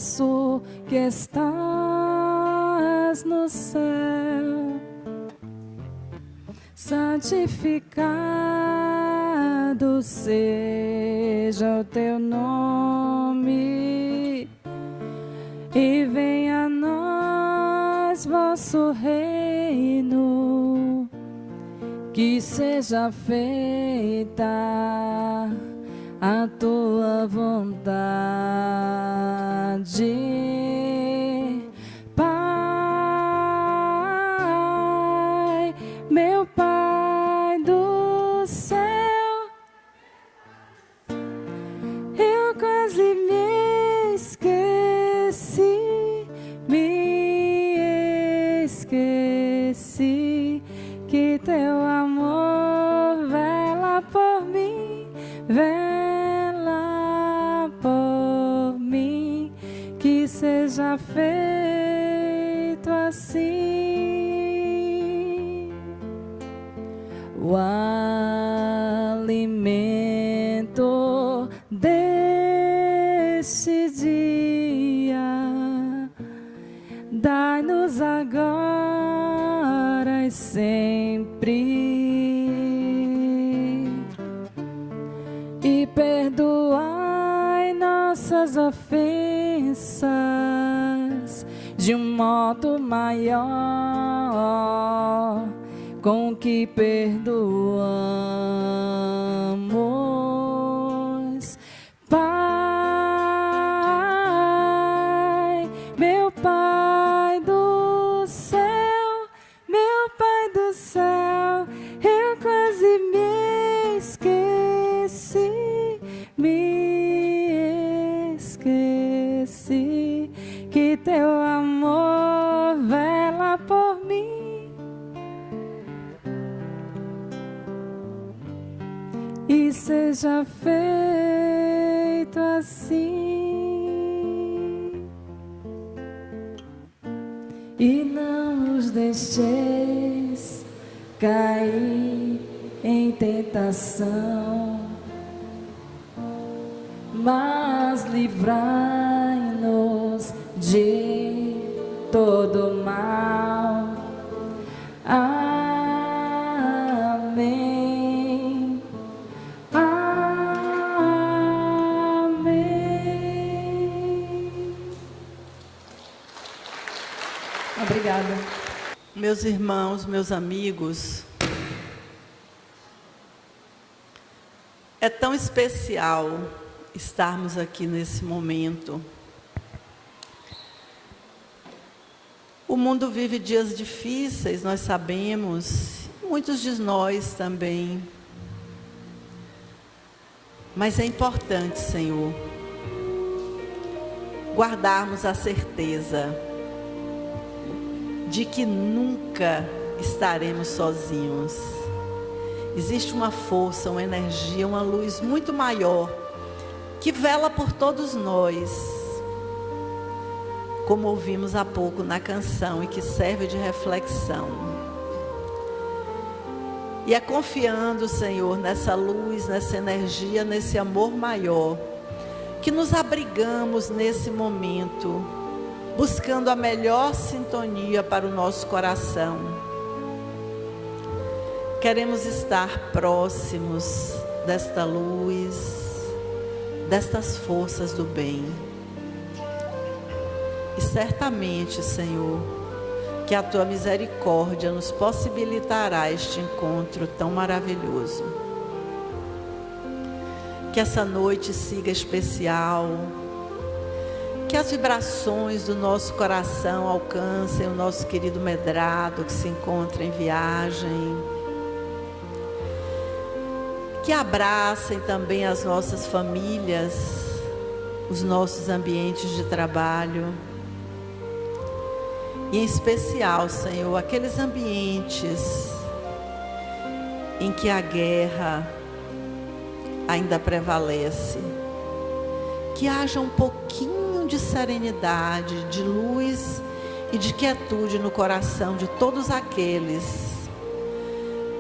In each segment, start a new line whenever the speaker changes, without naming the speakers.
nosso que estás no céu, santificado seja o teu nome, e venha a nós vosso reino, que seja feita a tua vontade. Pai, meu Pai do céu, eu quase me esqueci que teu amor vela por mim, vela por mim, que seja feito assim o alimento deste dia. Dai-nos agora e sempre, e perdoai nossas ofensas de um modo maior com que perdoamos. Pai, meu Pai do céu, meu Pai do céu, eu quase me esqueci que teu amor vela por mim, e seja feito assim, e não nos deixeis cair em tentação, mas livrai-nos de todo mal. Amém. Amém. Obrigada.
Meus irmãos, meus amigos, é tão especial estarmos aqui nesse momento. O mundo vive dias difíceis, nós sabemos, muitos de nós também. Mas é importante, Senhor, guardarmos a certeza de que nunca estaremos sozinhos. Existe uma força, uma energia, uma luz muito maior que vela por todos nós, como ouvimos há pouco na canção, e que serve de reflexão. E é confiando, Senhor, nessa luz, nessa energia, nesse amor maior, que nos abrigamos nesse momento, buscando a melhor sintonia para o nosso coração. Queremos estar próximos desta luz, destas forças do bem. E certamente, Senhor, que a Tua misericórdia nos possibilitará este encontro tão maravilhoso. Que essa noite siga especial, que as vibrações do nosso coração alcancem o nosso querido Medrado, que se encontra em viagem, que abracem também as nossas famílias, os nossos ambientes de trabalho, e em especial, Senhor, aqueles ambientes em que a guerra ainda prevalece, que haja um pouquinho de serenidade, de luz e de quietude no coração de todos aqueles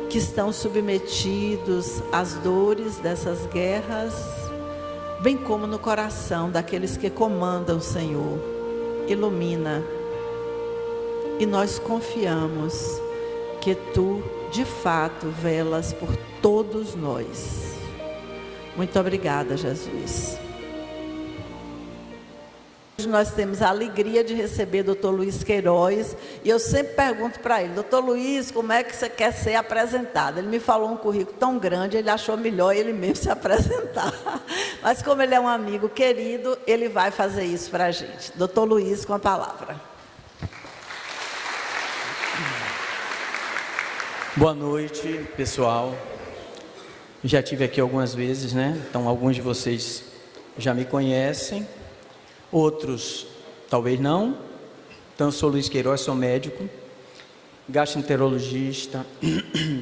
que estão submetidos às dores dessas guerras, bem como no coração daqueles que comandam, Senhor. Ilumina. E nós confiamos que Tu, de fato, velas por todos nós. Muito obrigada, Jesus. Hoje nós temos a alegria de receber o Dr. Luiz Queiroz. E eu sempre pergunto para ele: Dr. Luiz, como é que você quer ser apresentado? Ele me falou um currículo tão grande, ele achou melhor ele mesmo se apresentar. Mas como ele é um amigo querido, ele vai fazer isso para a gente. Dr. Luiz, com a palavra.
Boa noite, pessoal. Já estive aqui algumas vezes, né? Então, alguns de vocês já me conhecem, outros talvez não. Então, eu sou Luiz Queiroz, sou médico, gastroenterologista,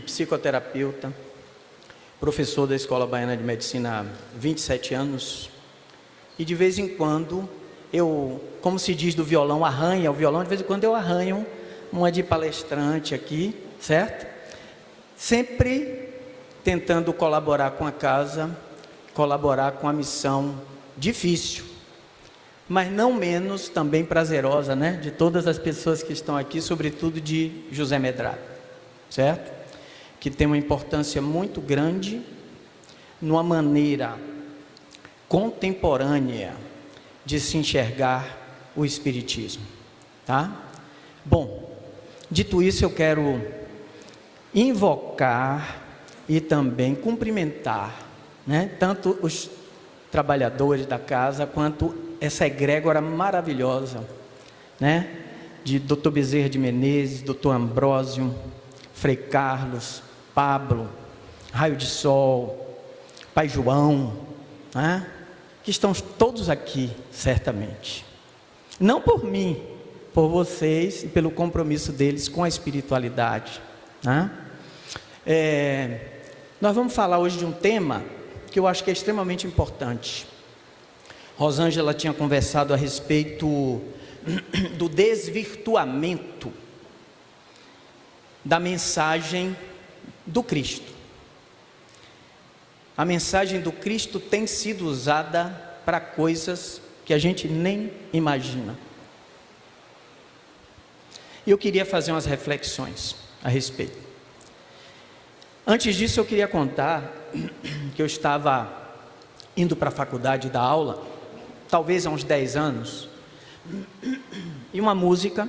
psicoterapeuta, professor da Escola Baiana de Medicina há 27 anos. E de vez em quando, eu, como se diz do violão, arranha o violão, de vez em quando eu arranho uma de palestrante aqui, certo? Sempre tentando colaborar com a casa, colaborar com a missão difícil, mas não menos também prazerosa, né? De todas as pessoas que estão aqui, sobretudo de José Medrado, certo? Que tem uma importância muito grande numa maneira contemporânea de se enxergar o Espiritismo, tá? Bom, dito isso, eu quero invocar e também cumprimentar, né, tanto os trabalhadores da casa quanto essa egrégora maravilhosa, né, de Dr. Bezerra de Menezes, Dr. Ambrósio, Frei Carlos, Pablo, Raio de Sol, Pai João, né, que estão todos aqui, certamente. Não por mim, por vocês e pelo compromisso deles com a espiritualidade, né? Nós vamos falar hoje de um tema que eu acho que é extremamente importante. Rosângela tinha conversado a respeito do desvirtuamento da mensagem do Cristo. A mensagem do Cristo tem sido usada para coisas que a gente nem imagina. E eu queria fazer umas reflexões a respeito. Antes disso, eu queria contar que eu estava indo para a faculdade dar aula, talvez há uns 10 anos, e uma música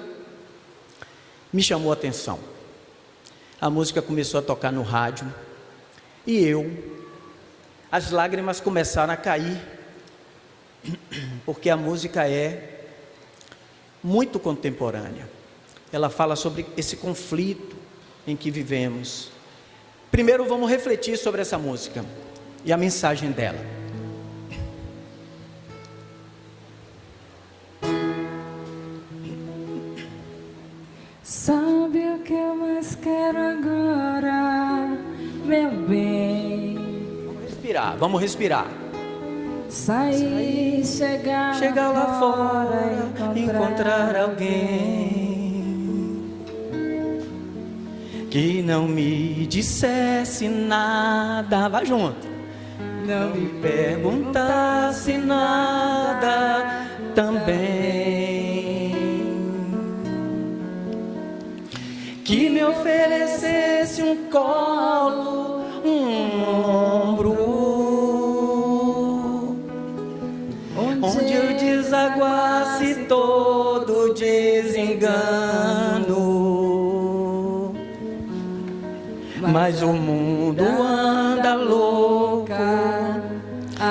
me chamou a atenção. A música começou a tocar no rádio, e as lágrimas começaram a cair, porque a música é muito contemporânea. Ela fala sobre esse conflito em que vivemos. Primeiro vamos refletir sobre essa música e a mensagem dela.
Sabe o que eu mais quero agora, meu bem?
Vamos respirar.
Sair, chegar
lá fora, encontrar alguém que não me dissesse nada, vai junto, não me perguntasse nada também, que me oferecesse um colo, um ombro, onde eu desaguasse todo desengano. Mas o mundo anda louco,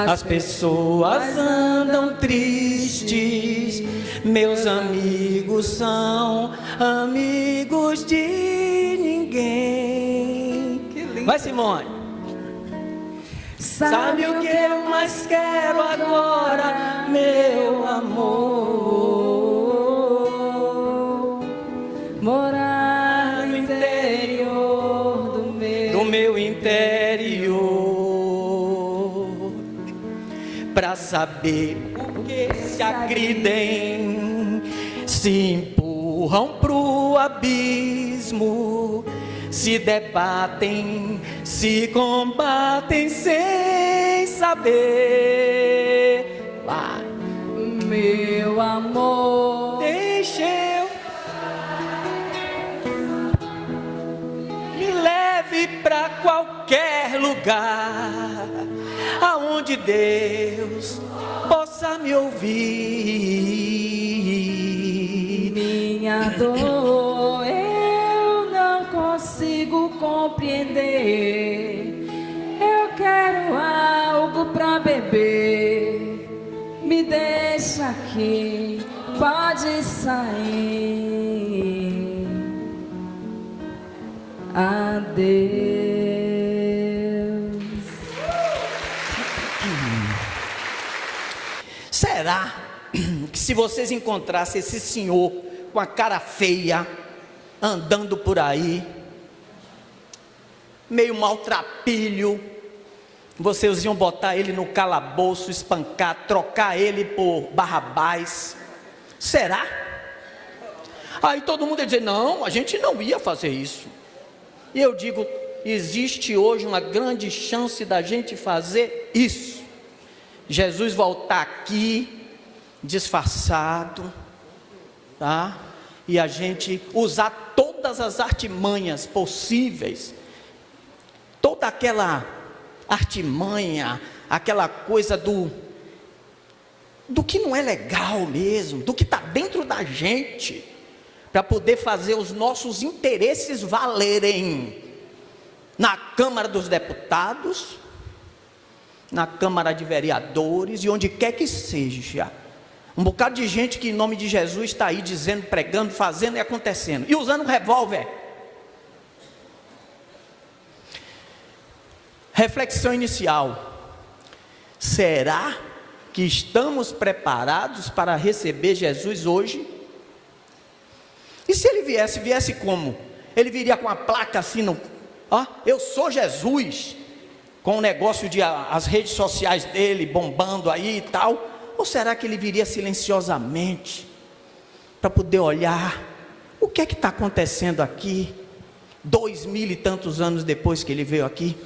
as pessoas andam tristes, meus amigos são amigos de ninguém. Que lindo. Vai, Simone. Sabe o que eu mais quero agora, meu amor?
Morar no interior
do meu interior, pra saber por que se agridem, se empurram pro abismo, se debatem, se combatem sem saber. Vai.
Meu amor,
Deixa eu. Me leve para qualquer lugar aonde Deus possa me ouvir.
minha dor eu não consigo compreender. Eu quero algo pra beber. Me deixa aqui, pode sair. Adeus.
Será que se vocês encontrassem esse senhor com a cara feia, andando por aí, meio maltrapilho, vocês iam botar ele no calabouço, espancar, trocar ele por Barrabás? Será? Aí todo mundo ia dizer, não, a gente não ia fazer isso. E eu digo, existe hoje uma grande chance da gente fazer isso. Jesus voltar aqui, disfarçado, tá? E a gente usar todas as artimanhas possíveis, toda aquela artimanha, aquela coisa do que não é legal mesmo, do que está dentro da gente, para poder fazer os nossos interesses valerem na Câmara dos Deputados, na Câmara de Vereadores e onde quer que seja. Um bocado de gente que em nome de Jesus está aí dizendo, pregando, fazendo e acontecendo, e usando revólver. Reflexão inicial: será que estamos preparados para receber Jesus hoje? E se ele viesse como? Ele viria com a placa assim, eu sou Jesus, com o negócio de as redes sociais dele bombando aí e tal? Ou será que ele viria silenciosamente, para poder olhar, o que é que está acontecendo aqui, 2000 e tantos anos depois que ele veio aqui?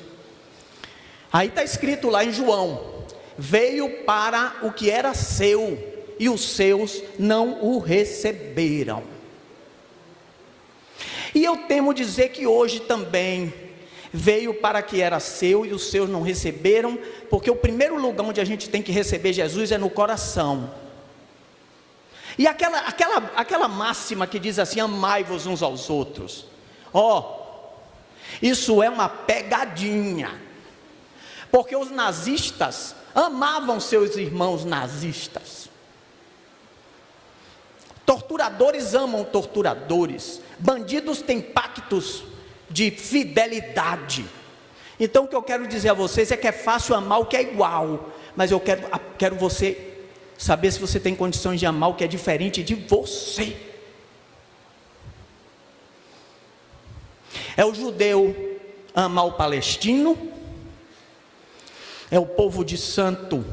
Aí está escrito lá em João, veio para o que era seu, e os seus não o receberam. E eu temo dizer que hoje também, veio para que era seu e os seus não receberam, porque o primeiro lugar onde a gente tem que receber Jesus é no coração. E aquela máxima que diz assim, amai-vos uns aos outros, isso é uma pegadinha, porque os nazistas amavam seus irmãos nazistas, torturadores amam torturadores, bandidos têm pactos de fidelidade. Então o que eu quero dizer a vocês é que é fácil amar o que é igual, mas eu quero você saber se você tem condições de amar o que é diferente de você. É o judeu amar o palestino, é o povo de santo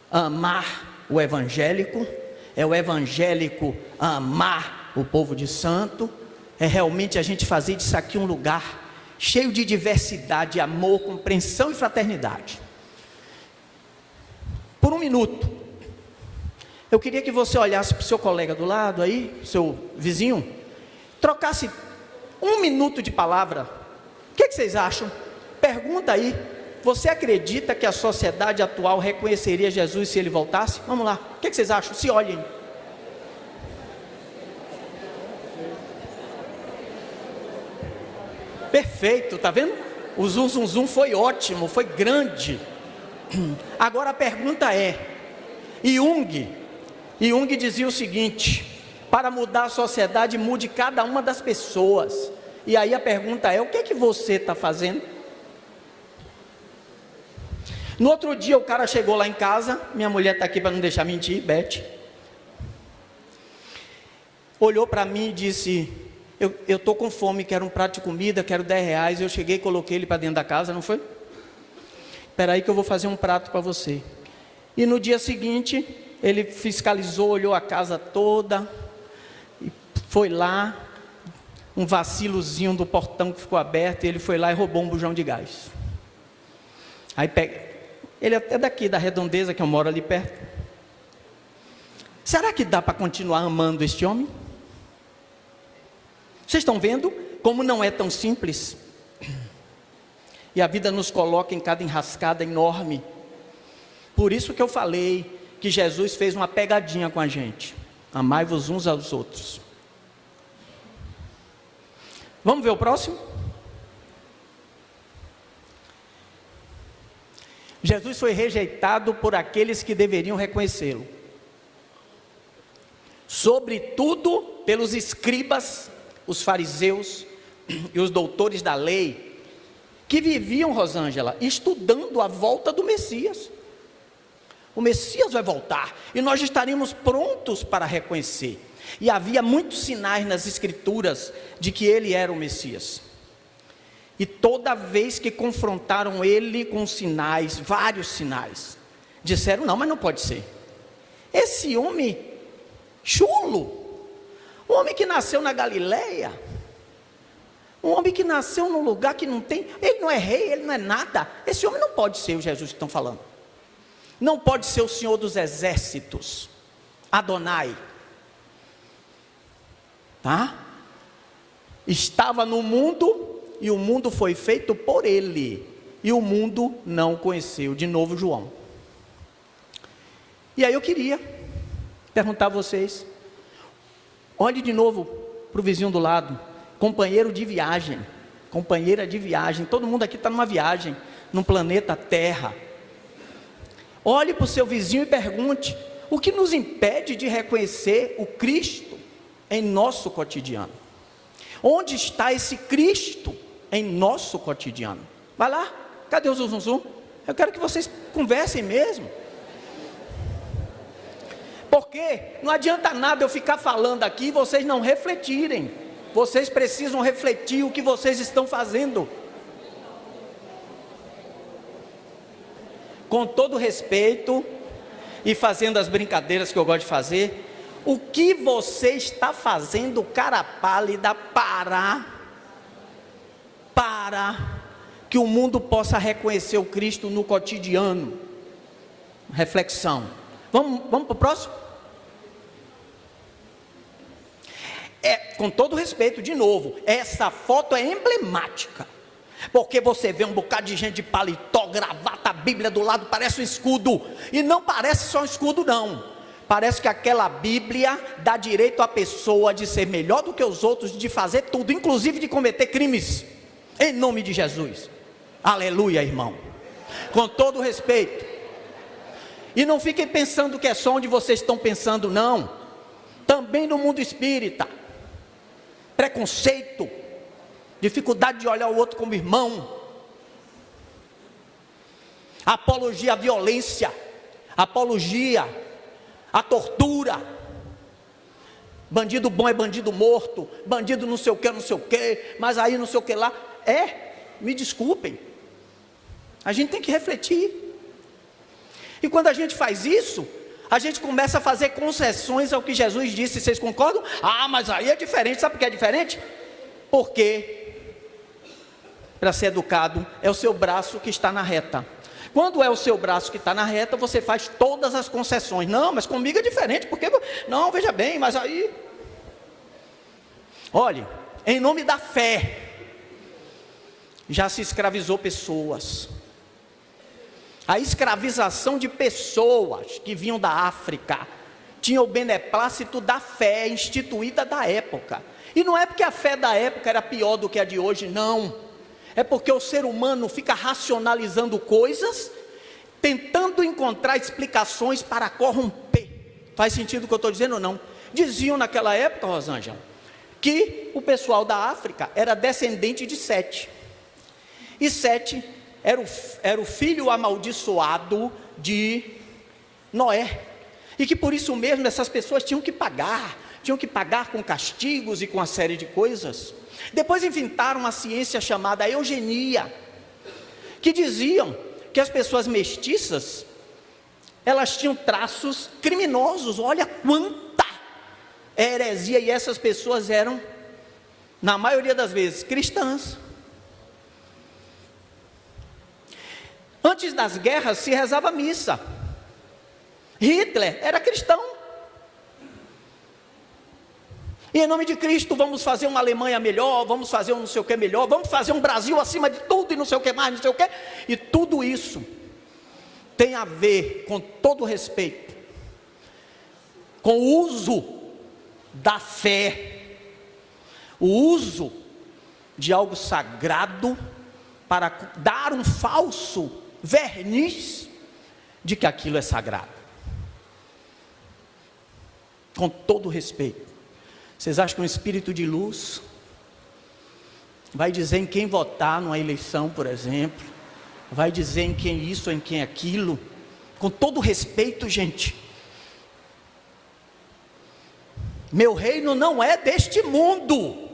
amar o evangélico, é o evangélico amar o povo de santo. É realmente a gente fazer disso aqui um lugar cheio de diversidade, amor, compreensão e fraternidade. Por um minuto, eu queria que você olhasse para o seu colega do lado aí, seu vizinho, trocasse um minuto de palavra. O que vocês acham? Pergunta aí, você acredita que a sociedade atual reconheceria Jesus se ele voltasse? Vamos lá, o que vocês acham? Se olhem. Perfeito, tá vendo? O zum zum zum foi ótimo, foi grande. Agora a pergunta é, Jung dizia o seguinte: para mudar a sociedade, mude cada uma das pessoas. E aí a pergunta é, o que é que você está fazendo? No outro dia o cara chegou lá em casa, minha mulher está aqui para não deixar mentir, Beth, olhou para mim e disse, eu estou com fome, quero um prato de comida, quero R$10, eu cheguei e coloquei ele para dentro da casa, não foi? Espera aí que eu vou fazer um prato para você. E no dia seguinte, ele fiscalizou, olhou a casa toda, e foi lá, um vacilozinho do portão que ficou aberto, e ele foi lá e roubou um bujão de gás. Aí pega, ele é daqui da Redondeza, que eu moro ali perto. Será que dá para continuar amando este homem? Vocês estão vendo como não é tão simples? E a vida nos coloca em cada enrascada enorme. Por isso que eu falei que Jesus fez uma pegadinha com a gente. Amai-vos uns aos outros. Vamos ver o próximo? Jesus foi rejeitado por aqueles que deveriam reconhecê-lo. Sobretudo pelos escribas, os fariseus e os doutores da lei, que viviam, Rosângela, estudando a volta do Messias. O Messias vai voltar e nós estaremos prontos para reconhecer. E havia muitos sinais nas escrituras de que ele era o Messias. E toda vez que confrontaram ele com sinais, vários sinais, disseram: não, mas não pode ser. Esse homem chulo, um homem que nasceu na Galileia, um homem que nasceu num lugar que não tem, ele não é rei, ele não é nada. Esse homem não pode ser o Jesus que estão falando. Não pode ser o Senhor dos exércitos, Adonai. Tá? Estava no mundo e o mundo foi feito por ele, e o mundo não o conheceu. De novo João. E aí eu queria perguntar a vocês, olhe de novo para o vizinho do lado, companheiro de viagem, companheira de viagem, todo mundo aqui está numa viagem, no planeta Terra. Olhe para o seu vizinho e pergunte: o que nos impede de reconhecer o Cristo em nosso cotidiano? Onde está esse Cristo em nosso cotidiano? Vai lá, cadê o zum zum? Eu quero que vocês conversem mesmo. Porque não adianta nada eu ficar falando aqui e vocês não refletirem. Vocês precisam refletir o que vocês estão fazendo. Com todo respeito e fazendo as brincadeiras que eu gosto de fazer, o que você está fazendo, cara pálida, para que o mundo possa reconhecer o Cristo no cotidiano? Reflexão. Vamos para o próximo? Com todo respeito, de novo, essa foto é emblemática, porque você vê um bocado de gente de paletó, gravata, a Bíblia do lado, parece um escudo, e não parece só um escudo não, parece que aquela Bíblia dá direito à pessoa de ser melhor do que os outros, de fazer tudo, inclusive de cometer crimes, em nome de Jesus. Aleluia, irmão. Com todo respeito, e não fiquem pensando que é só onde vocês estão pensando, não, também no mundo espírita, preconceito, dificuldade de olhar o outro como irmão, apologia à violência, apologia à tortura, bandido bom é bandido morto, bandido não sei o que, mas aí não sei o que lá, me desculpem, a gente tem que refletir, e quando a gente faz isso, a gente começa a fazer concessões ao que Jesus disse. Vocês concordam? Mas aí é diferente. Sabe por que é diferente? Porque para ser educado é o seu braço que está na reta. Quando é o seu braço que está na reta, você faz todas as concessões. Não, mas comigo é diferente, porque não, veja bem, mas aí, olhe, em nome da fé já se escravizou pessoas. A escravização de pessoas que vinham da África tinha o beneplácito da fé instituída da época. E não é porque a fé da época era pior do que a de hoje, não. É porque o ser humano fica racionalizando coisas, tentando encontrar explicações para corromper. Faz sentido o que eu estou dizendo ou não? Diziam naquela época, Rosângela, que o pessoal da África era descendente de Sete. E Sete era o filho amaldiçoado de Noé. E que por isso mesmo essas pessoas tinham que pagar com castigos e com uma série de coisas. Depois inventaram uma ciência chamada eugenia, que diziam que as pessoas mestiças, elas tinham traços criminosos. Olha quanta heresia, e essas pessoas eram na maioria das vezes, cristãs. Antes das guerras se rezava missa. Hitler era cristão. E em nome de Cristo vamos fazer uma Alemanha melhor, vamos fazer um não sei o que melhor, vamos fazer um Brasil acima de tudo e não sei o que mais, não sei o que. E tudo isso tem a ver, com todo respeito, com o uso da fé, o uso de algo sagrado para dar um falso verniz de que aquilo é sagrado. Com todo respeito, vocês acham que um espírito de luz vai dizer em quem votar numa eleição, por exemplo, vai dizer em quem isso, em quem aquilo? Com todo respeito, gente, meu reino não é deste mundo.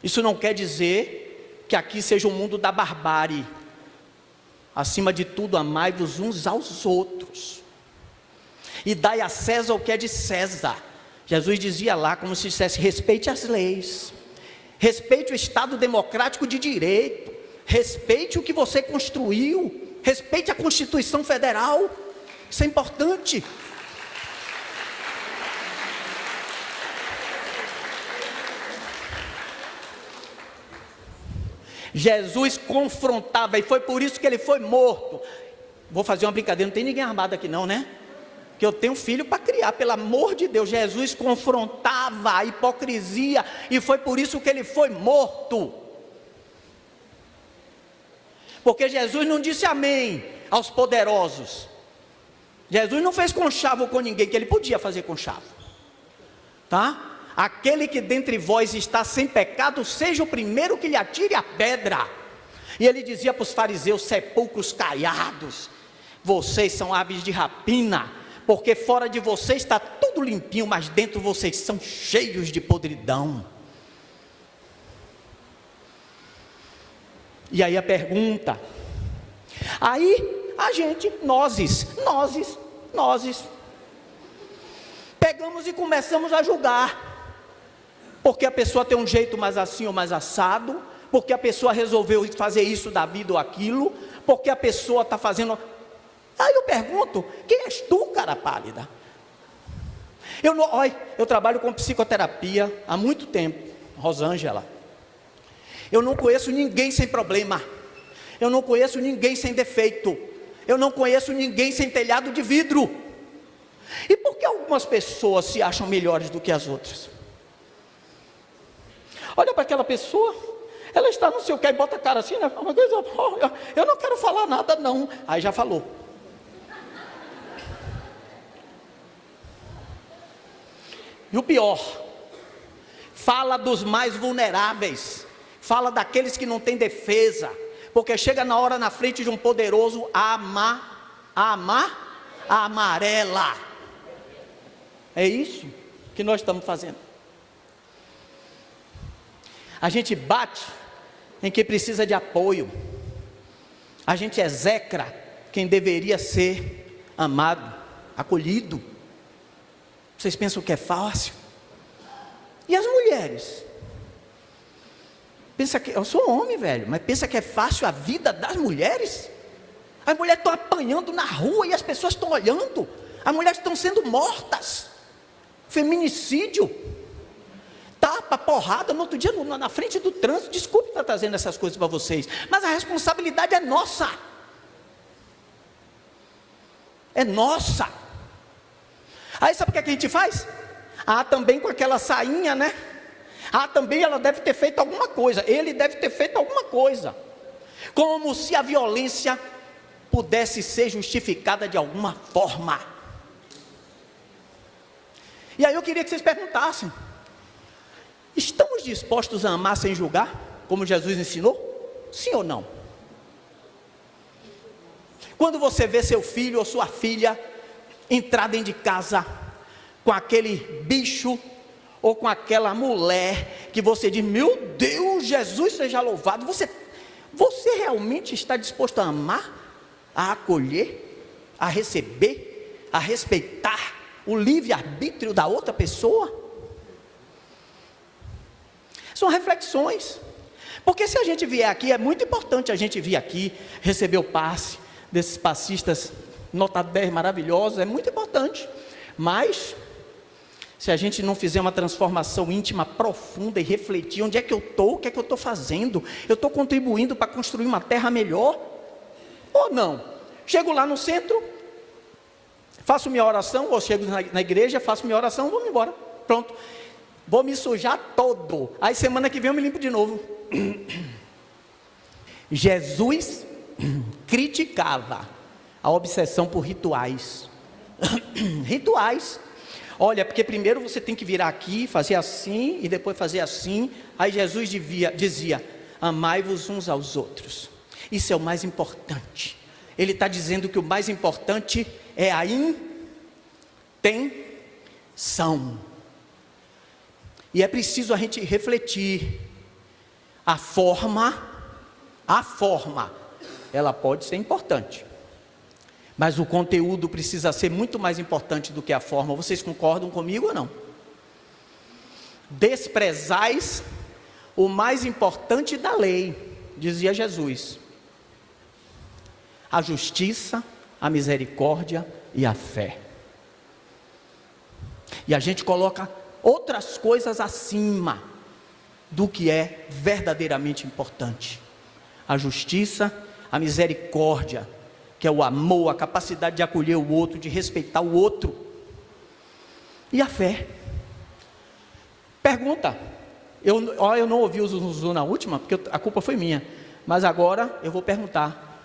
Isso não quer dizer que aqui seja o mundo da barbárie. Acima de tudo, amai-vos uns aos outros, e dai a César o que é de César. Jesus dizia lá, como se dissesse, respeite as leis, respeite o Estado democrático de direito, respeite o que você construiu, respeite a Constituição Federal. Isso é importante. Jesus confrontava, e foi por isso que ele foi morto. Vou fazer uma brincadeira, não tem ninguém armado aqui não, né? Que eu tenho filho para criar, pelo amor de Deus. Jesus confrontava a hipocrisia, e foi por isso que ele foi morto. Porque Jesus não disse amém aos poderosos. Jesus não fez conchavo com ninguém, que ele podia fazer conchavo, tá? Aquele que dentre vós está sem pecado, seja o primeiro que lhe atire a pedra. E ele dizia para os fariseus, sepulcros caiados, vocês são aves de rapina, porque fora de vocês está tudo limpinho, mas dentro vocês são cheios de podridão. E aí a pergunta, aí a gente, nós pegamos e começamos a julgar, porque a pessoa tem um jeito mais assim ou mais assado, porque a pessoa resolveu fazer isso da vida ou aquilo, porque a pessoa está fazendo. Aí eu pergunto, quem és tu, cara pálida? Eu trabalho com psicoterapia há muito tempo, Rosângela. Eu não conheço ninguém sem problema, eu não conheço ninguém sem defeito, eu não conheço ninguém sem telhado de vidro. E por que algumas pessoas se acham melhores do que as outras? Olha para aquela pessoa, ela está no seu quer e bota a cara assim, né? Uma coisa, eu não quero falar nada não. Aí já falou. E o pior, fala dos mais vulneráveis, fala daqueles que não têm defesa, porque chega na hora na frente de um poderoso, a amarela. É isso que nós estamos fazendo. A gente bate em quem precisa de apoio, a gente execra quem deveria ser amado, acolhido. Vocês pensam que é fácil? E as mulheres? Pensa que eu sou homem, velho, mas pensa que é fácil a vida das mulheres? As mulheres estão apanhando na rua e as pessoas estão olhando. As mulheres estão sendo mortas. Feminicídio. Tapa, porrada, no outro dia na frente do trânsito. Desculpe estar trazendo essas coisas para vocês, mas a responsabilidade é nossa. É nossa. Aí sabe o que a gente faz? Também com aquela sainha, né? Também ela deve ter feito alguma coisa, ele deve ter feito alguma coisa. Como se a violência pudesse ser justificada de alguma forma. E aí eu queria que vocês perguntassem: estamos dispostos a amar sem julgar, como Jesus ensinou? Sim ou não? Quando você vê seu filho ou sua filha entrar dentro de casa com aquele bicho ou com aquela mulher que você diz, meu Deus, Jesus seja louvado, você realmente está disposto a amar, a acolher, a receber, a respeitar o livre-arbítrio da outra pessoa? São reflexões. Porque se a gente vier aqui, é muito importante a gente vir aqui, receber o passe desses passistas nota 10 maravilhosos, é muito importante. Mas, se a gente não fizer uma transformação íntima profunda e refletir, onde é que eu estou, o que é que eu estou fazendo? Eu estou contribuindo para construir uma terra melhor? Ou não? Chego lá no centro, faço minha oração, ou chego na igreja, faço minha oração, vou embora, pronto. Vou me sujar todo, aí semana que vem eu me limpo de novo. Jesus criticava a obsessão por rituais. Rituais. Olha, porque primeiro você tem que virar aqui, fazer assim, e depois fazer assim. Aí Jesus dizia, amai-vos uns aos outros. Isso é o mais importante. Ele está dizendo que o mais importante é a intenção. E é preciso a gente refletir. A forma, ela pode ser importante. Mas o conteúdo precisa ser muito mais importante do que a forma. Vocês concordam comigo ou não? Desprezais o mais importante da lei, dizia Jesus: a justiça, a misericórdia e a fé. E a gente coloca outras coisas acima do que é verdadeiramente importante. A justiça, a misericórdia, que é o amor, a capacidade de acolher o outro, de respeitar o outro. E a fé. Pergunta. Eu não ouvi o Zuzu na última, porque a culpa foi minha. Mas agora eu vou perguntar.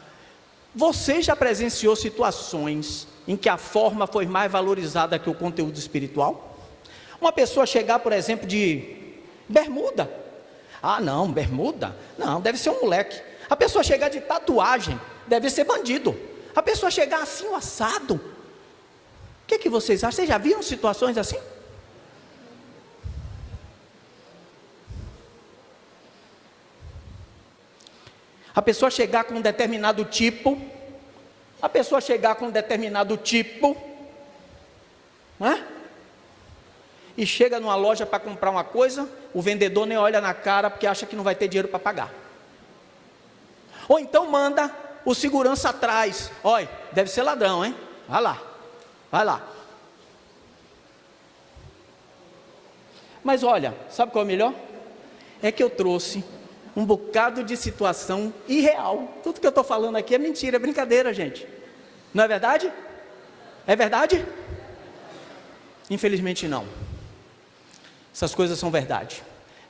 Você já presenciou situações em que a forma foi mais valorizada que o conteúdo espiritual? Uma pessoa chegar, por exemplo, de bermuda. Ah, não, bermuda? Não, deve ser um moleque. A pessoa chegar de tatuagem, deve ser bandido. A pessoa chegar assim, o assado. O que vocês acham? Vocês já viram situações assim? A pessoa chegar com um determinado tipo. Não é? E chega numa loja para comprar uma coisa, o vendedor nem olha na cara porque acha que não vai ter dinheiro para pagar. Ou então manda o segurança atrás. Olha, deve ser ladrão, hein? Vai lá. Mas olha, sabe qual é o melhor? É que eu trouxe um bocado de situação irreal. Tudo que eu estou falando aqui é mentira, é brincadeira, gente. Não é verdade? É verdade? Infelizmente não. Essas coisas são verdade.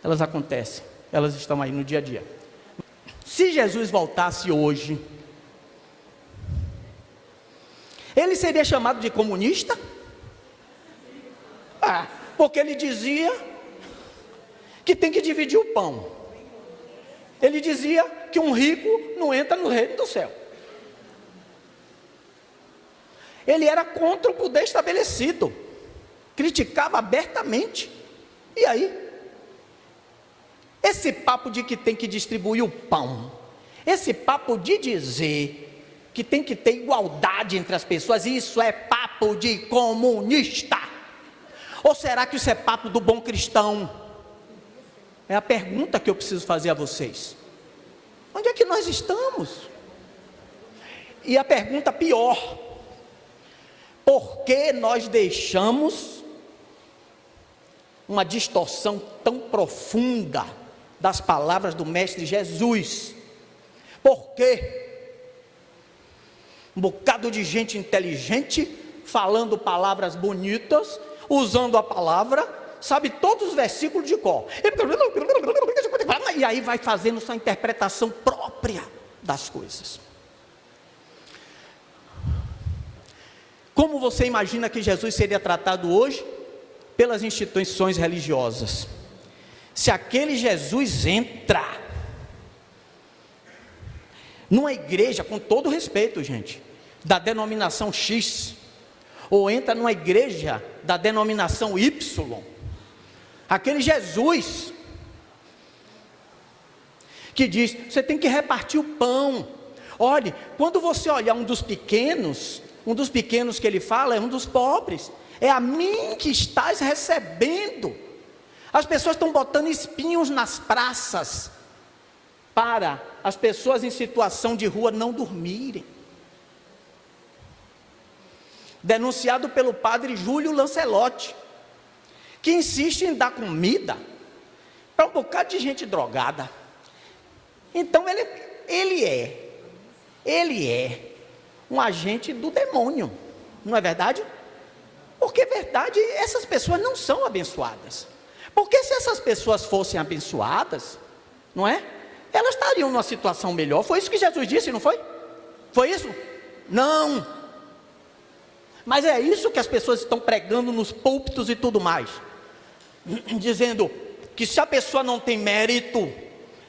Elas acontecem. Elas estão aí no dia a dia. Se Jesus voltasse hoje, ele seria chamado de comunista? Porque ele dizia que tem que dividir o pão. Ele dizia que um rico não entra no reino do céu. Ele era contra o poder estabelecido. Criticava abertamente. E aí? Esse papo de que tem que distribuir o pão, esse papo de dizer que tem que ter igualdade entre as pessoas, isso é papo de comunista? Ou será que isso é papo do bom cristão? É a pergunta que eu preciso fazer a vocês. Onde é que nós estamos? E a pergunta pior: por que nós deixamos uma distorção tão profunda das palavras do Mestre Jesus? Por quê? Um bocado de gente inteligente, falando palavras bonitas, usando a palavra, sabe todos os versículos de cor, e aí vai fazendo sua interpretação própria das coisas. Como você imagina que Jesus seria tratado hoje pelas instituições religiosas? Se aquele Jesus entra numa igreja, com todo respeito, gente, da denominação X, ou entra numa igreja da denominação Y, aquele Jesus que diz, você tem que repartir o pão. Olhe, quando você olhar um dos pequenos que ele fala é um dos pobres. É a mim que estás recebendo. As pessoas estão botando espinhos nas praças para as pessoas em situação de rua não dormirem. Denunciado pelo padre Júlio Lancelotti, que insiste em dar comida para um bocado de gente drogada. Então ele é um agente do demônio, não é verdade? Porque é verdade, essas pessoas não são abençoadas. Porque se essas pessoas fossem abençoadas, não é? Elas estariam numa situação melhor. Foi isso que Jesus disse, não foi? Foi isso? Não. Mas é isso que as pessoas estão pregando nos púlpitos e tudo mais. Dizendo que se a pessoa não tem mérito,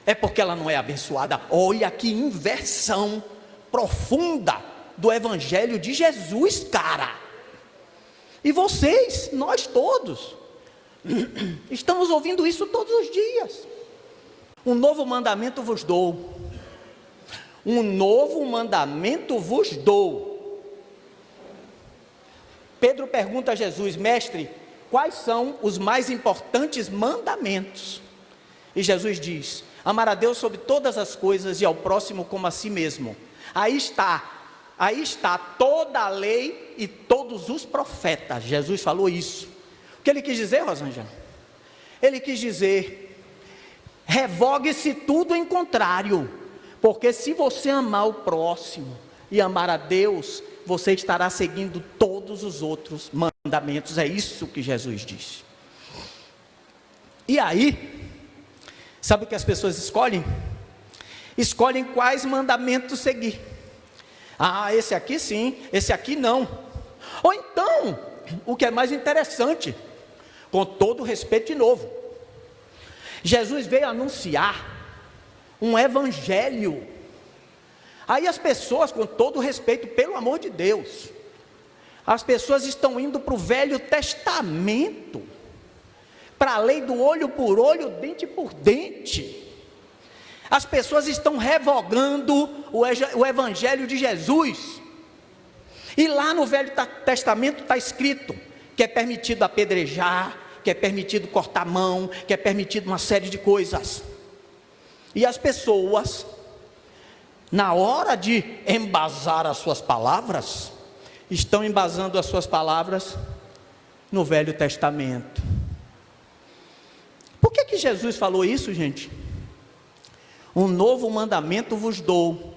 é porque ela não é abençoada. Olha que inversão profunda do Evangelho de Jesus, cara. E vocês, nós todos, estamos ouvindo isso todos os dias. Um novo mandamento vos dou. Um novo mandamento vos dou. Pedro pergunta a Jesus: mestre, quais são os mais importantes mandamentos? E Jesus diz: amar a Deus sobre todas as coisas e ao próximo como a si mesmo. Aí está toda a lei e todos os profetas. Jesus falou isso. O que ele quis dizer, Rosângela? Ele quis dizer: revogue-se tudo em contrário, porque se você amar o próximo e amar a Deus, você estará seguindo todos os outros mandamentos. É isso que Jesus disse. E aí, sabe o que as pessoas escolhem? Escolhem quais mandamentos seguir. Ah, esse aqui sim, esse aqui não. Ou então, o que é mais interessante, com todo respeito de novo, Jesus veio anunciar um evangelho. Aí as pessoas, com todo respeito, pelo amor de Deus, as pessoas estão indo para o Velho Testamento, para a lei do olho por olho, dente por dente. As pessoas estão revogando o Evangelho de Jesus. E lá no Velho Testamento está escrito que é permitido apedrejar, que é permitido cortar a mão, que é permitido uma série de coisas. E as pessoas, na hora de embasar as suas palavras, estão embasando as suas palavras no Velho Testamento. Por que Jesus falou isso, gente? Um novo mandamento vos dou,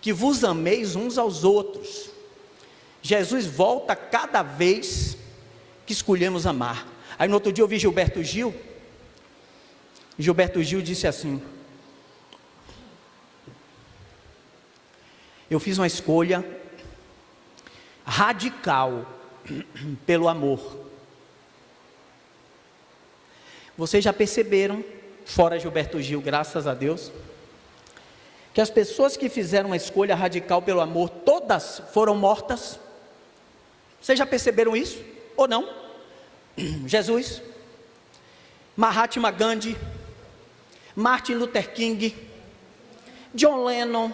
que vos ameis uns aos outros. Jesus volta cada vez que escolhemos amar. Aí no outro dia eu vi Gilberto Gil. Gilberto Gil disse assim: eu fiz uma escolha radical pelo amor. Vocês já perceberam, fora Gilberto Gil, graças a Deus, que as pessoas que fizeram uma escolha radical pelo amor, todas foram mortas? Vocês já perceberam isso? Ou não? Jesus, Mahatma Gandhi, Martin Luther King, John Lennon,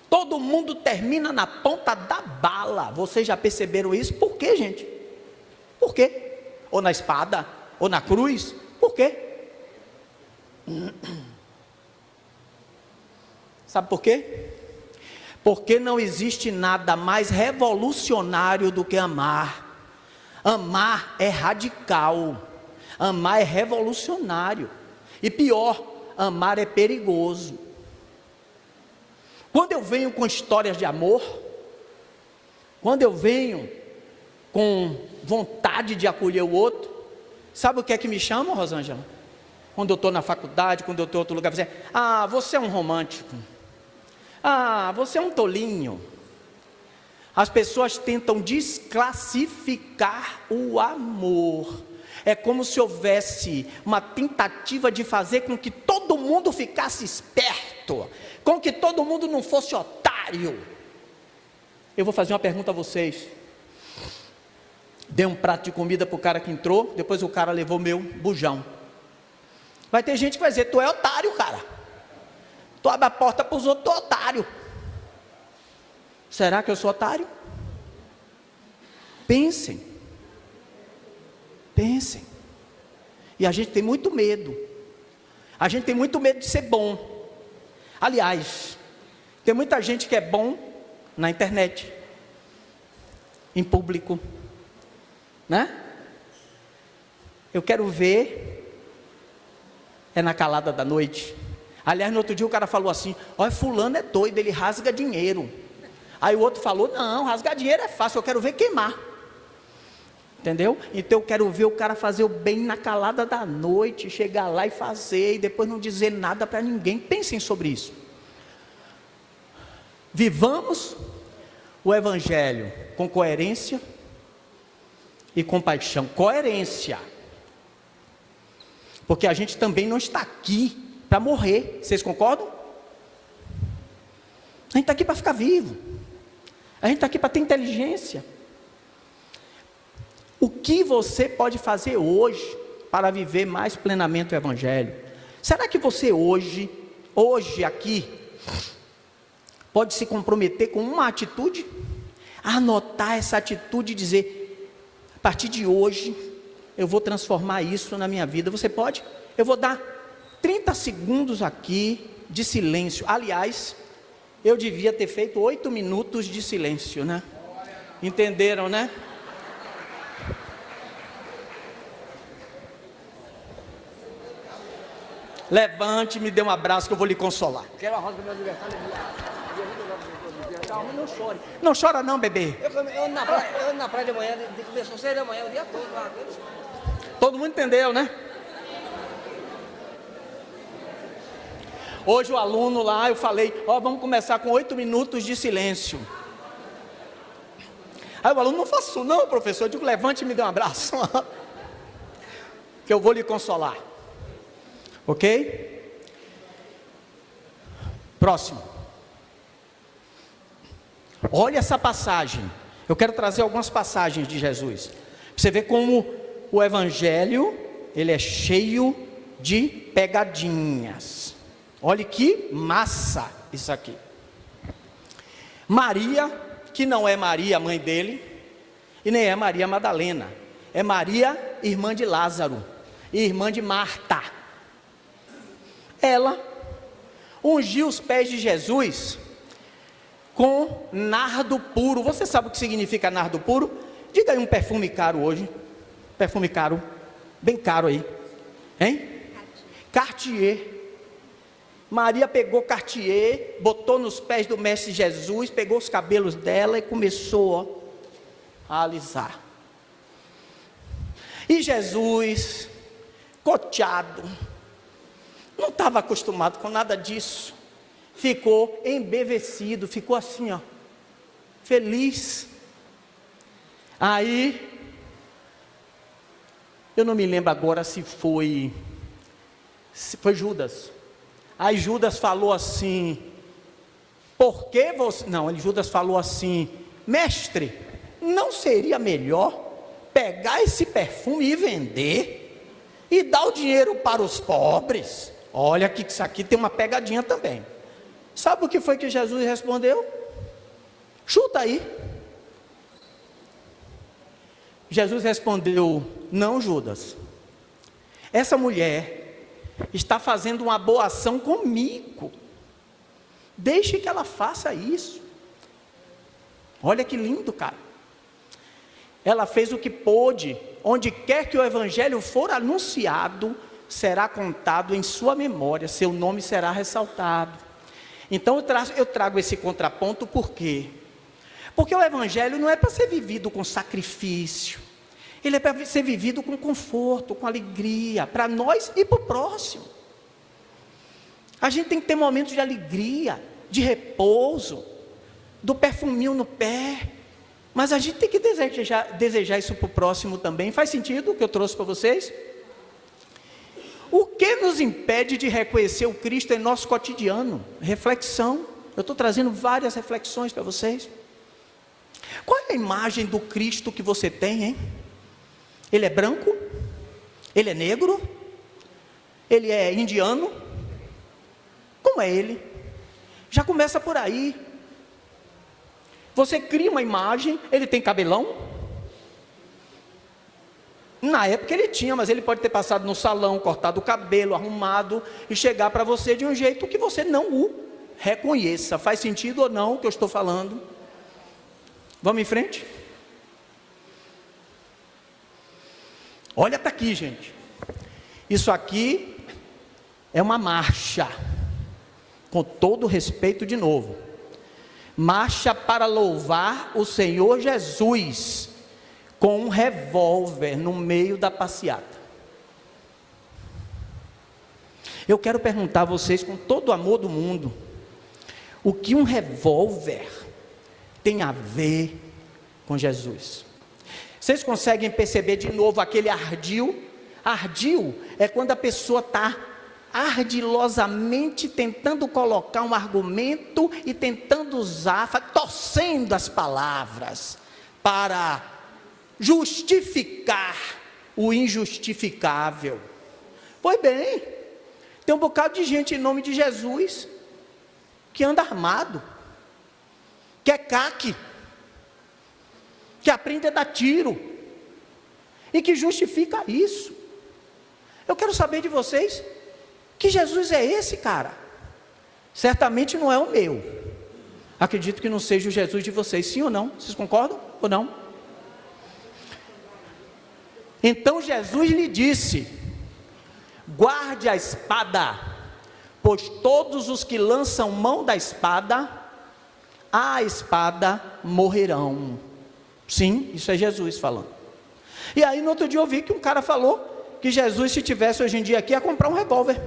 todo mundo termina na ponta da bala. Vocês já perceberam isso? Por quê, gente? Por quê? Ou na espada, ou na cruz? Por quê? Sabe por quê? Porque não existe nada mais revolucionário do que amar. Amar é radical, amar é revolucionário, e pior, amar é perigoso. Quando eu venho com histórias de amor, quando eu venho com vontade de acolher o outro, sabe o que é que me chama, Rosângela? Quando eu estou na faculdade, quando eu estou em outro lugar, você: ah, você é um romântico, ah, você é um tolinho. As pessoas tentam desclassificar o amor. É como se houvesse uma tentativa de fazer com que todo mundo ficasse esperto, com que todo mundo não fosse otário. Eu vou fazer uma pergunta a vocês. Dei um prato de comida para o cara que entrou, depois o cara levou meu bujão. Vai ter gente que vai dizer: tu é otário, cara. Tu abre a porta para os outros, tu é otário. Será que eu sou otário? Pensem. Pensem. E a gente tem muito medo. A gente tem muito medo de ser bom. Aliás, tem muita gente que é bom na internet, em público, né? Eu quero ver na calada da noite. Aliás, no outro dia o cara falou assim: olha, fulano é doido, ele rasga dinheiro. Aí o outro falou: não, rasgar dinheiro é fácil, eu quero ver queimar. Entendeu? Então eu quero ver o cara fazer o bem na calada da noite, chegar lá e fazer, e depois não dizer nada para ninguém. Pensem sobre isso. Vivamos o Evangelho com coerência e compaixão. Coerência. Porque a gente também não está aqui para morrer. Vocês concordam? A gente está aqui para ficar vivo. A gente está aqui para ter inteligência. O que você pode fazer hoje para viver mais plenamente o Evangelho? Será que você hoje aqui, pode se comprometer com uma atitude? Anotar essa atitude e dizer: a partir de hoje, eu vou transformar isso na minha vida. Você pode? Eu vou dar 30 segundos aqui de silêncio. Aliás, eu devia ter feito 8 minutos de silêncio, né? Entenderam, né? Levante, me dê um abraço que eu vou lhe consolar.
Quero a rosa do meu aniversário. Calma, não chore.
Não chora não, bebê.
Eu na praia de manhã, começou 6 da manhã, o dia todo lá.
Todo mundo entendeu, né? Hoje o aluno lá, eu falei: vamos começar com 8 minutos de silêncio. Aí o aluno: não faço não, professor. Eu digo: levante e me dê um abraço. Que eu vou lhe consolar. Ok? Próximo. Olha essa passagem. Eu quero trazer algumas passagens de Jesus. Você vê como o Evangelho, ele é cheio de pegadinhas. Olha que massa isso aqui. Maria, que não é Maria, mãe dele, e nem é Maria Madalena. É Maria, irmã de Lázaro, e irmã de Marta. Ela ungiu os pés de Jesus com nardo puro. Você sabe o que significa nardo puro? Diga aí um perfume caro hoje. Perfume caro, bem caro aí, hein? Cartier. Maria pegou Cartier, botou nos pés do mestre Jesus, pegou os cabelos dela e começou a alisar. E Jesus, coteado, não estava acostumado com nada disso, ficou embevecido, ficou assim, feliz. Aí, eu não me lembro agora se foi Judas. Aí Judas falou assim: por que você... Não, Judas falou assim: mestre, não seria melhor pegar esse perfume e vender e dar o dinheiro para os pobres? Olha que isso aqui tem uma pegadinha também. Sabe o que foi que Jesus respondeu? Chuta aí. Jesus respondeu: não, Judas, essa mulher está fazendo uma boa ação comigo, deixe que ela faça isso. Olha que lindo, cara. Ela fez o que pôde. Onde quer que o Evangelho for anunciado, será contado em sua memória, seu nome será ressaltado. Então eu trago esse contraponto. Por quê? Porque o Evangelho não é para ser vivido com sacrifício, ele é para ser vivido com conforto, com alegria, para nós e para o próximo. A gente tem que ter momentos de alegria, de repouso, do perfuminho no pé, mas a gente tem que desejar isso para o próximo também. Faz sentido o que eu trouxe para vocês? O que nos impede de reconhecer o Cristo em nosso cotidiano? Reflexão. Eu estou trazendo várias reflexões para vocês. Qual é a imagem do Cristo que você tem, hein? Ele é branco? Ele é negro? Ele é indiano? Como é ele? Já começa por aí. Você cria uma imagem. Ele tem cabelão? Na época ele tinha, mas ele pode ter passado no salão, cortado o cabelo, arrumado e chegar para você de um jeito que você não o reconheça. Faz sentido ou não o que eu estou falando? Vamos em frente? Olha para aqui, gente. Isso aqui é uma marcha, com todo respeito de novo. Marcha para louvar o Senhor Jesus, com um revólver no meio da passeata. Eu quero perguntar a vocês, com todo o amor do mundo, o que um revólver tem a ver com Jesus? Vocês conseguem perceber de novo aquele ardil? Ardil é quando a pessoa está ardilosamente tentando colocar um argumento e tentando usar, torcendo as palavras para justificar o injustificável. Pois bem, tem um bocado de gente em nome de Jesus que anda armado, que é caque, que aprende a dar tiro e que justifica isso. Eu quero saber de vocês, que Jesus é esse, cara? Certamente não é o meu. Acredito que não seja o Jesus de vocês, sim ou não? Vocês concordam ou não? Então Jesus lhe disse: guarde a espada, pois todos os que lançam mão da espada, a espada morrerão. Sim, isso é Jesus falando. E aí no outro dia eu ouvi que um cara falou que Jesus, se tivesse hoje em dia aqui, ia comprar um revólver.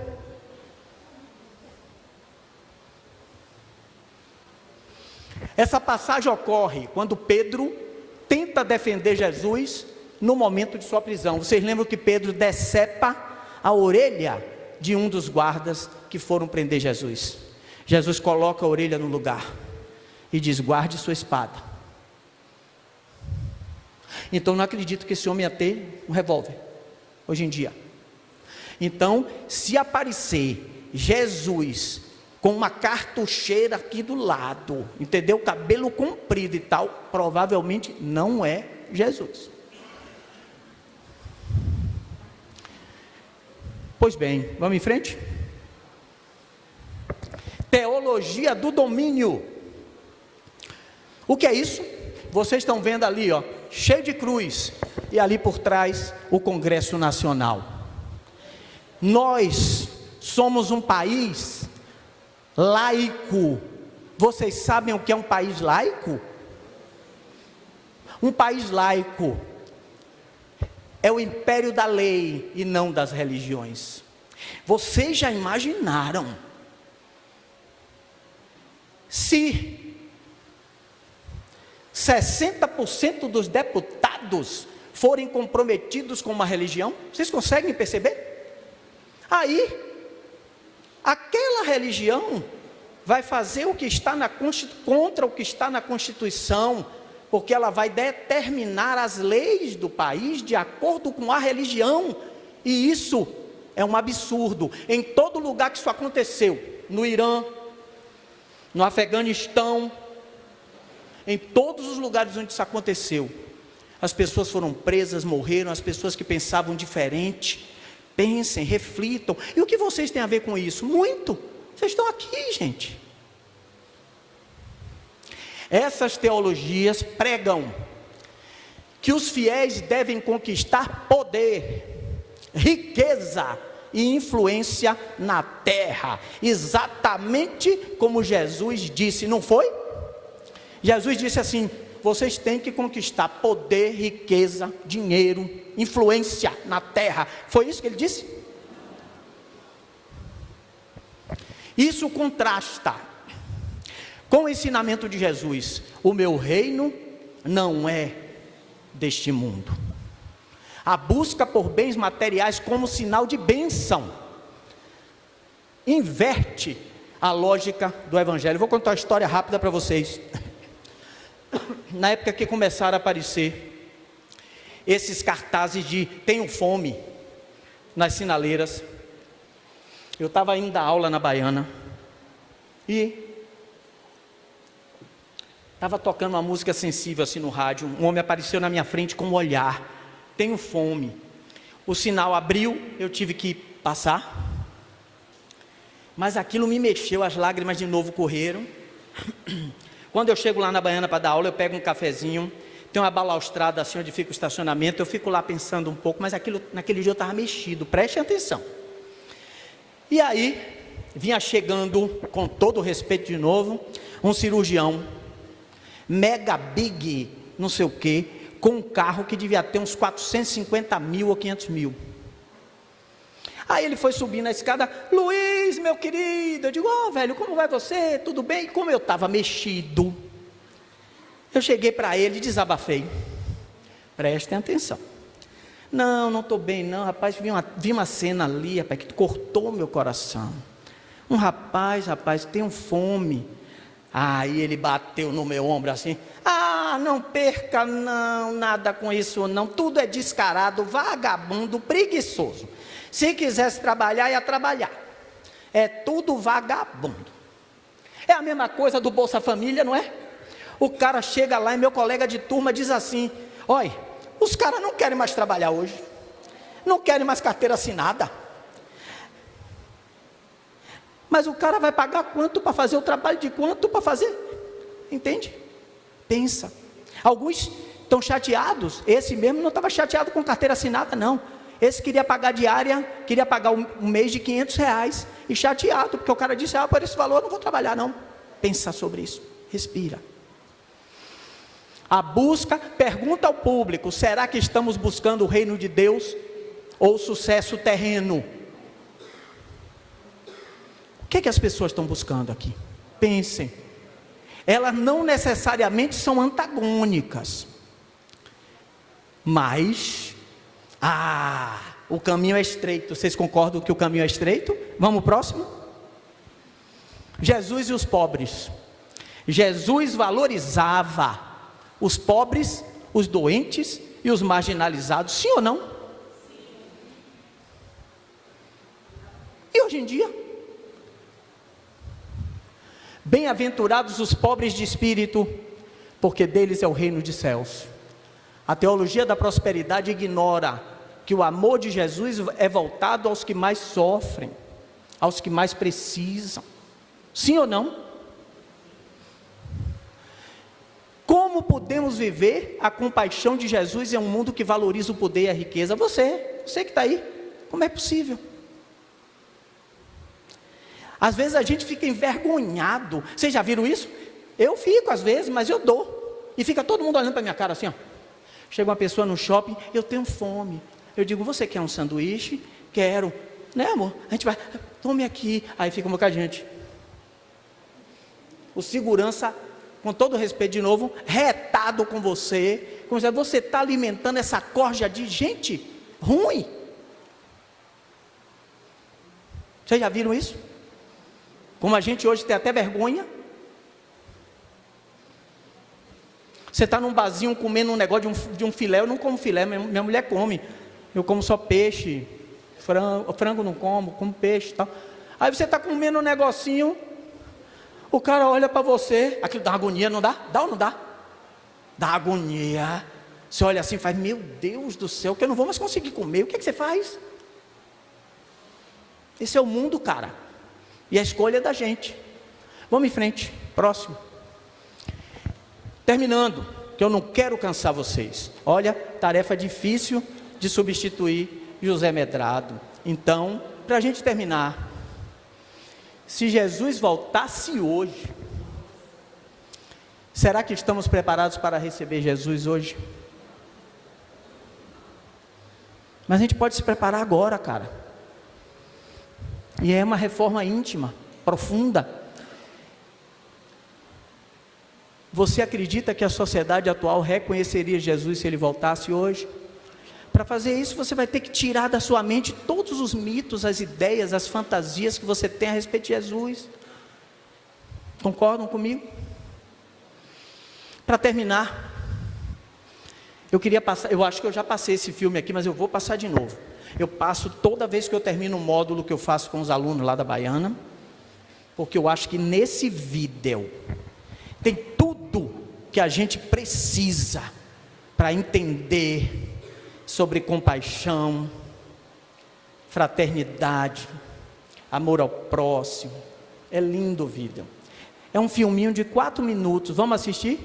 Essa passagem ocorre quando Pedro tenta defender Jesus no momento de sua prisão. Vocês lembram que Pedro decepa a orelha de um dos guardas que foram prender Jesus. Jesus coloca a orelha no lugar e diz: guarde sua espada. Então não acredito que esse homem ia ter um revólver hoje em dia. Então, se aparecer Jesus com uma cartucheira aqui do lado, entendeu? Cabelo comprido e tal, provavelmente não é Jesus. Pois bem, vamos em frente? Teologia do domínio. O que é isso? Vocês estão vendo ali, ó, cheio de cruz, e ali por trás o Congresso Nacional. Nós somos um país laico. Vocês sabem o que é um país laico? Um país laico é o império da lei e não das religiões. Vocês já imaginaram se 60% dos deputados forem comprometidos com uma religião? Vocês conseguem perceber? Aí, aquela religião vai fazer o que está contra o que está na Constituição, porque ela vai determinar as leis do país de acordo com a religião, e isso é um absurdo. Em todo lugar que isso aconteceu, no Irã, no Afeganistão, em todos os lugares onde isso aconteceu, as pessoas foram presas, morreram, as pessoas que pensavam diferente. Pensem, reflitam. E o que vocês têm a ver com isso? Muito. Vocês estão aqui, gente. Essas teologias pregam que os fiéis devem conquistar poder, riqueza e influência na terra, exatamente como Jesus disse, não foi? Jesus disse assim: vocês têm que conquistar poder, riqueza, dinheiro, influência na terra. Foi isso que ele disse? Isso contrasta com o ensinamento de Jesus: o meu reino não é deste mundo. A busca por bens materiais como sinal de bênção inverte a lógica do evangelho. Vou contar uma história rápida para vocês. Na época que começaram a aparecer esses cartazes de tenho fome nas sinaleiras, eu estava indo dar aula na Baiana e estava tocando uma música sensível assim no rádio. Um homem apareceu na minha frente com um olhar tenho fome. O sinal abriu, eu tive que passar. Mas aquilo me mexeu, as lágrimas de novo correram. Quando eu chego lá na Baiana para dar aula, eu pego um cafezinho, tem uma balaustrada assim onde fica o estacionamento, eu fico lá pensando um pouco, mas naquele dia eu estava mexido, preste atenção. E aí, vinha chegando, com todo o respeito de novo, um cirurgião, mega big, não sei o quê, com um carro que devia ter uns 450 mil ou 500 mil. Aí ele foi subir na escada, Luiz, meu querido, eu digo, velho, como vai você? Tudo bem? E como eu estava mexido, eu cheguei para ele e desabafei. Prestem atenção. Não estou bem não, rapaz, vi uma cena ali, rapaz, que cortou meu coração. Um rapaz, tenho fome. Aí ele bateu no meu ombro assim, não perca não, nada com isso não, tudo é descarado, vagabundo, preguiçoso. Se quisesse trabalhar, ia trabalhar. É tudo vagabundo. É a mesma coisa do Bolsa Família, não é? O cara chega lá e meu colega de turma diz assim, olha, os caras não querem mais trabalhar hoje, não querem mais carteira assinada, mas o cara vai pagar quanto para fazer o trabalho de quanto para fazer? Entende? Pensa. Alguns estão chateados, esse mesmo não estava chateado com carteira assinada não, esse queria pagar diária, queria pagar um mês de R$500, e chateado, porque o cara disse, por esse valor eu não vou trabalhar não. Pensa sobre isso, respira. A busca, pergunta ao público, será que estamos buscando o reino de Deus ou sucesso terreno? O que as pessoas estão buscando aqui? Pensem. Elas não necessariamente são antagônicas, mas, o caminho é estreito. Vocês concordam que o caminho é estreito? Vamos próximo? Jesus e os pobres. Jesus valorizava os pobres, os doentes e os marginalizados, sim ou não? E hoje em dia? Bem-aventurados os pobres de espírito, porque deles é o reino dos céus. A teologia da prosperidade ignora que o amor de Jesus é voltado aos que mais sofrem, aos que mais precisam, sim ou não? Como podemos viver a compaixão de Jesus em um mundo que valoriza o poder e a riqueza? Você que está aí, como é possível? Às vezes a gente fica envergonhado. Vocês já viram isso? Eu fico às vezes, mas eu dou. E fica todo mundo olhando para minha cara assim, ó. Chega uma pessoa no shopping, eu tenho fome. Eu digo, você quer um sanduíche? Quero. Né, amor? A gente vai, tome aqui. Aí fica um bocadinho de... O segurança, com todo respeito de novo, retado com você. Como se você está alimentando essa corja de gente ruim. Vocês já viram isso? Como a gente hoje tem até vergonha. Você está num barzinho comendo um negócio de um filé. Eu não como filé, minha mulher come. Eu como só peixe, frango não como peixe e tal. Aí você está comendo um negocinho, o cara olha para você, aquilo dá agonia, não dá? Dá ou não dá? Dá agonia. Você olha assim e faz, meu Deus do céu, que eu não vou mais conseguir comer. O que você faz? Esse é o mundo, cara. E a escolha é da gente. Vamos em frente, próximo. Terminando, que eu não quero cansar vocês. Olha, tarefa difícil de substituir José Medrado. Então, para a gente terminar, se Jesus voltasse hoje, será que estamos preparados para receber Jesus hoje? Mas a gente pode se preparar agora, cara. E é uma reforma íntima, profunda. Você acredita que a sociedade atual reconheceria Jesus se ele voltasse hoje? Para fazer isso, você vai ter que tirar da sua mente todos os mitos, as ideias, as fantasias que você tem a respeito de Jesus. Concordam comigo? Para terminar, eu acho que eu já passei esse filme aqui, mas eu vou passar de novo. Eu passo toda vez que eu termino um módulo que eu faço com os alunos lá da Baiana, porque eu acho que nesse vídeo tem tudo que a gente precisa para entender sobre compaixão, fraternidade, amor ao próximo. É lindo o vídeo. É um filminho de 4 minutos. Vamos assistir?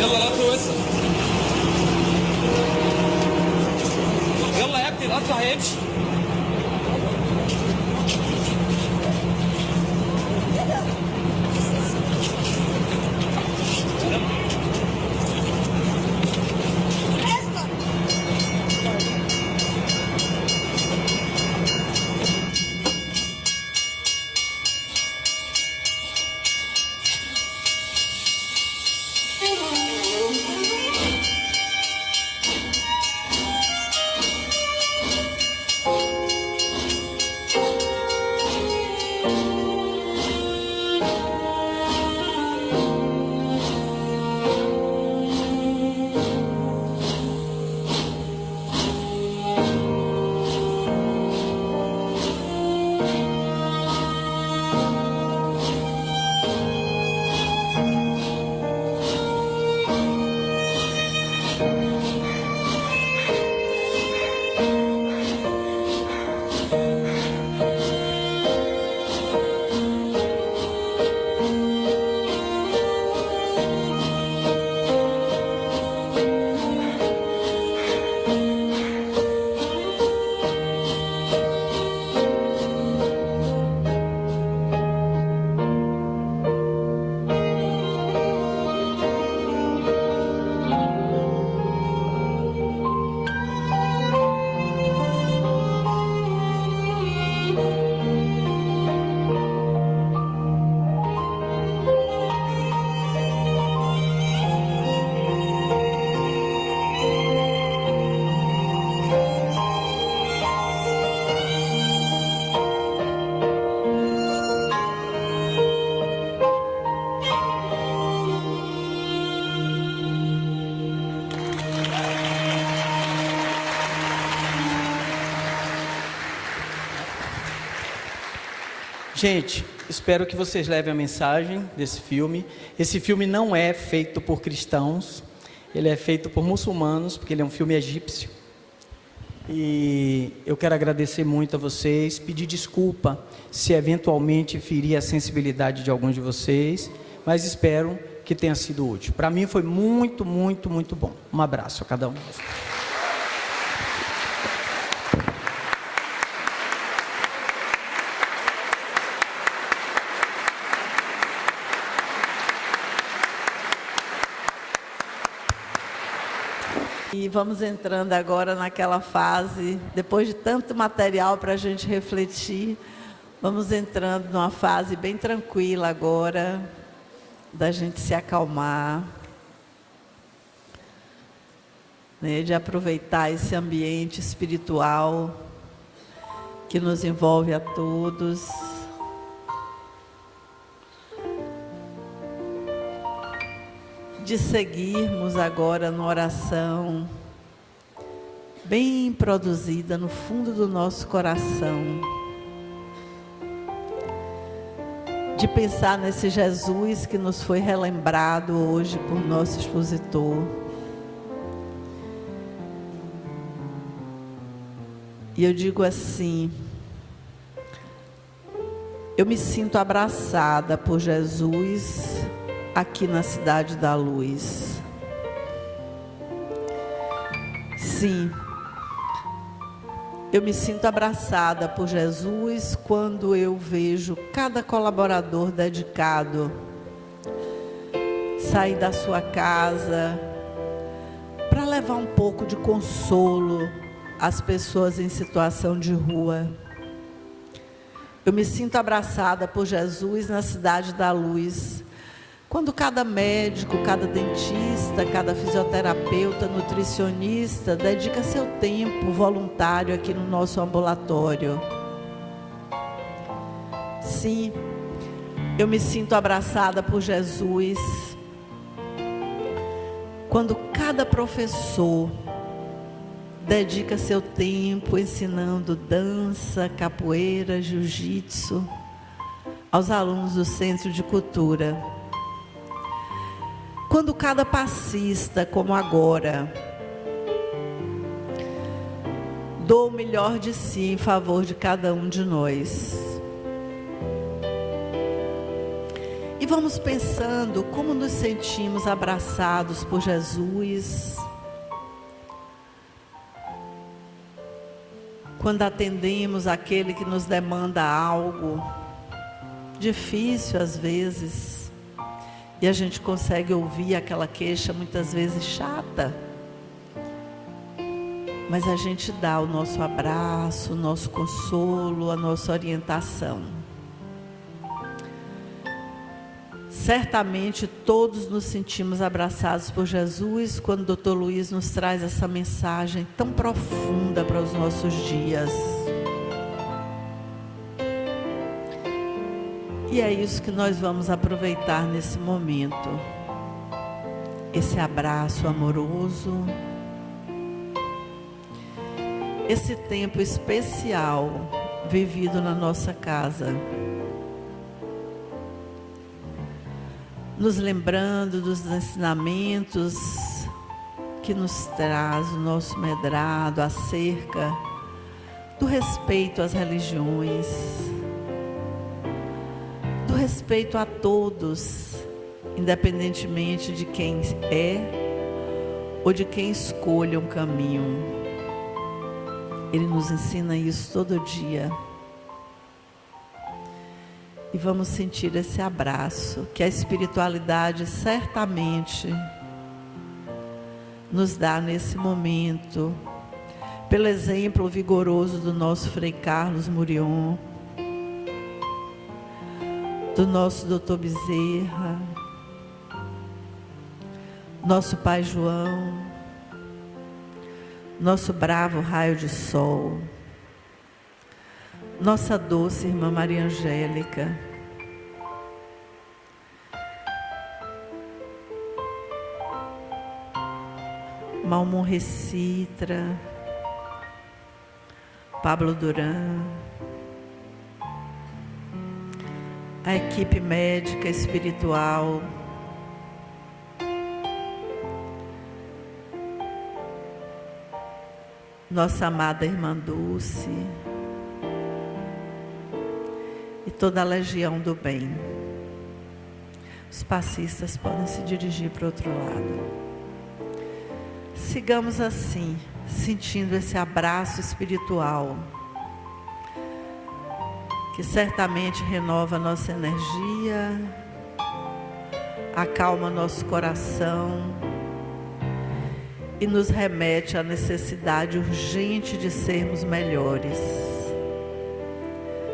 يلا لا توسع. يلا يا ابني القطر هيمشي.
Gente, espero que vocês levem a mensagem desse filme. Esse filme não é feito por cristãos, ele é feito por muçulmanos, porque ele é um filme egípcio. E eu quero agradecer muito a vocês, pedir desculpa se eventualmente ferir a sensibilidade de alguns de vocês, mas espero que tenha sido útil. Para mim foi muito, muito, muito bom. Um abraço a cada um.
E vamos entrando agora naquela fase, depois de tanto material para a gente refletir, vamos entrando numa fase bem tranquila agora, da gente se acalmar, né, de aproveitar esse ambiente espiritual que nos envolve a todos. De seguirmos agora numa oração bem produzida no fundo do nosso coração. De pensar nesse Jesus que nos foi relembrado hoje por nosso expositor. E eu digo assim: eu me sinto abraçada por Jesus aqui na Cidade da Luz. Sim, eu me sinto abraçada por Jesus quando eu vejo cada colaborador dedicado sair da sua casa para levar um pouco de consolo às pessoas em situação de rua. Eu me sinto abraçada por Jesus na Cidade da Luz, quando cada médico, cada dentista, cada fisioterapeuta, nutricionista dedica seu tempo voluntário aqui no nosso ambulatório. Sim, eu me sinto abraçada por Jesus quando cada professor dedica seu tempo ensinando dança, capoeira, jiu-jitsu aos alunos do Centro de Cultura. Quando cada passista, como agora, doa o melhor de si em favor de cada um de nós. E vamos pensando como nos sentimos abraçados por Jesus quando atendemos aquele que nos demanda algo difícil às vezes. E a gente consegue ouvir aquela queixa muitas vezes chata. Mas a gente dá o nosso abraço, o nosso consolo, a nossa orientação. Certamente todos nos sentimos abraçados por Jesus quando o Dr. Luiz nos traz essa mensagem tão profunda para os nossos dias. E é isso que nós vamos aproveitar nesse momento. Esse abraço amoroso. Esse tempo especial vivido na nossa casa. Nos lembrando dos ensinamentos que nos traz o nosso medrado acerca do respeito às religiões, do respeito a todos, independentemente de quem é ou de quem escolha um caminho. Ele nos ensina isso todo dia. E vamos sentir esse abraço que a espiritualidade certamente nos dá nesse momento, pelo exemplo vigoroso do nosso Frei Carlos Murion, do nosso Dr. Bezerra, nosso Pai João, nosso bravo raio de sol, nossa doce irmã Maria Angélica, Malmon Recitra, Pablo Duran, a equipe médica espiritual, nossa amada irmã Dulce e toda a legião do bem. Os passistas podem se dirigir para o outro lado. Sigamos assim, sentindo esse abraço espiritual, que certamente renova nossa energia, acalma nosso coração e nos remete à necessidade urgente de sermos melhores.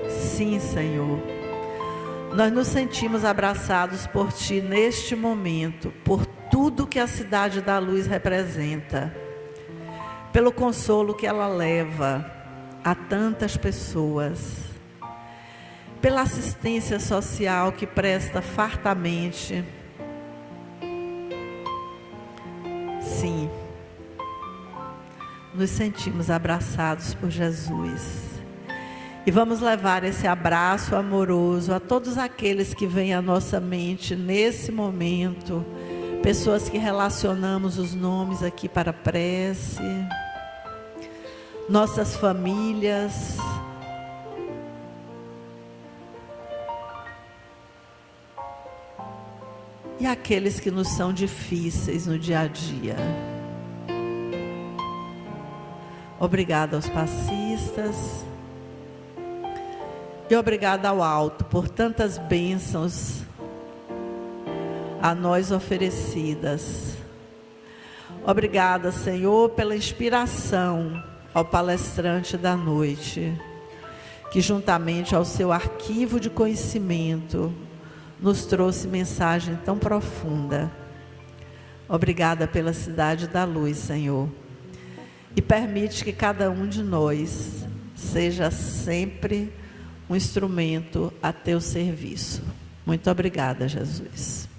Sim, Senhor, nós nos sentimos abraçados por Ti neste momento, por tudo que a Cidade da Luz representa, pelo consolo que ela leva a tantas pessoas, pela assistência social que presta fartamente. Sim, nos sentimos abraçados por Jesus. E vamos levar esse abraço amoroso a todos aqueles que vêm à nossa mente nesse momento, pessoas que relacionamos os nomes aqui para a prece, nossas famílias, e aqueles que nos são difíceis no dia a dia. Obrigada aos passistas. E obrigada ao alto por tantas bênçãos a nós oferecidas. Obrigada, Senhor, pela inspiração ao palestrante da noite, que juntamente ao seu arquivo de conhecimento nos trouxe mensagem tão profunda. Obrigada pela Cidade da Luz, Senhor. E permite que cada um de nós seja sempre um instrumento a teu serviço. Muito obrigada, Jesus.